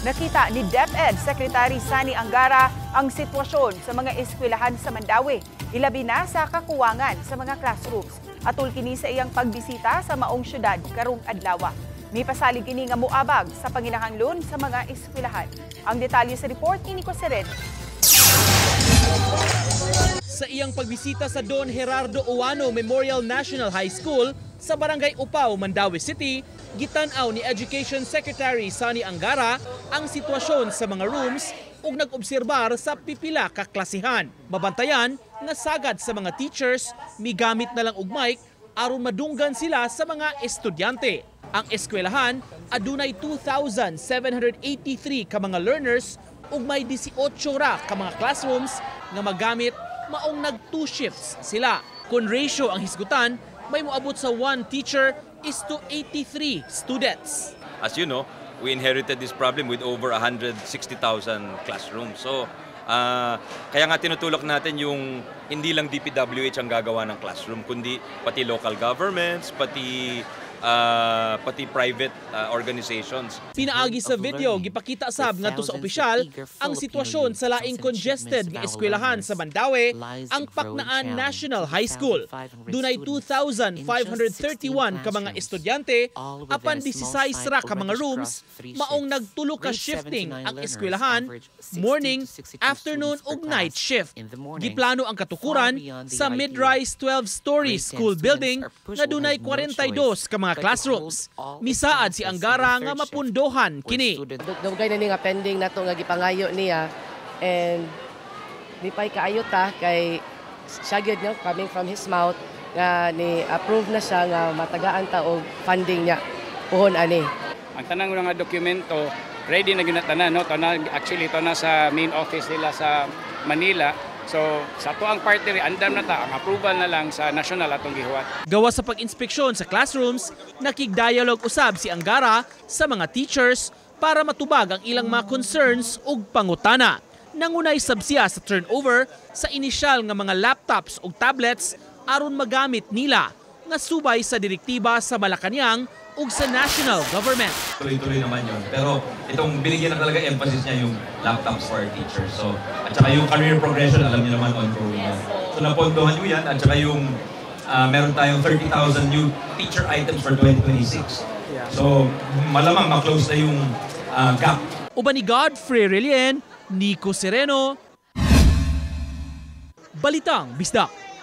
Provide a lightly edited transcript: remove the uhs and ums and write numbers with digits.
Nakita ni DepEd Secretary Sani Angara ang sitwasyon sa mga eskwelahan sa Mandaue, ilabi na sa kakuwangan sa mga classrooms. Atul kini sa iyang pagbisita sa maong syudad karong adlaw. May pasalig kini nga moabag sa panginahanglan sa mga eskwelahan. Ang detalye sa report ni Nico Sereno. Sa iyang pagbisita sa Don Gerardo Oano Memorial National High School sa Barangay Upao, Mandaue City, gitanaw ni Education Secretary Sani Angara ang sitwasyon sa mga rooms ug nag-obserbar sa pipila ka klasihan. Mabantayan nga sagad sa mga teachers migamit na lang og mic aron madunggan sila sa mga estudyante. Ang eskwelahan adunay 2,783 ka mga learners ug may 18 ra ka mga classrooms nga magamit maong nag-2 shifts sila. Kung ratio ang hisgutan, may moabot sa 1 teacher is to 83 students. As you know, we inherited this problem with over 160,000 classrooms. So, kaya nga tinutulak natin yung hindi lang DPWH ang gagawa ng classroom, kundi pati local governments, pati private organizations. Pinaagi sa video, gipakita sab ngadto sa opisyal ang sitwasyon sa laing congested nga eskwelahan sa Mandaue, ang Paknaan National High School. Dunay 2,531 ka mga estudyante, apan 16 ra ka mga rooms, maong nagtulo ka shifting ang eskwelahan, morning, afternoon ug night shift. Giplano ang katukuran sa mid-rise 12-story school building nga dunay 42 ka mga classrooms. Misaad si Angara nga mapundohan kini. Dugay na ni nga pending nato nga gipangayo niya and di pay kaayo ta kay siya gyud no coming from his mouth nga ni approve na siya nga matagaan ta og funding niya puhon ani. Ang tanang nga dokumento ready na ginatanan no actually to na sa main office nila sa Manila. So, sa to ang partner, andam na ta, ang approval na lang sa national atong gihuwat. Gawa sa pag-inspeksyon sa classrooms, nakig-dialogue usab si Angara sa mga teachers para matubag ang ilang mga concerns ug pangutana. Nangunay sabsiya sa turnover sa inisyal nga mga laptops ug tablets aron magamit nila nga subay sa direktiba sa Malacañang ug sa national government. Tuloy-tuloy naman yun. Pero itong binigyan na talaga emphasis niya yung laptops for our teachers. So, at saka yung career progression, alam niyo naman ongoing. So napondohan nyo yan. At saka yung meron tayong 30,000 new teacher items for 2026. So malamang ma-close na yung gap. Uban ni Godfrey Relien, Nico Sereno, Balitang Bisdak.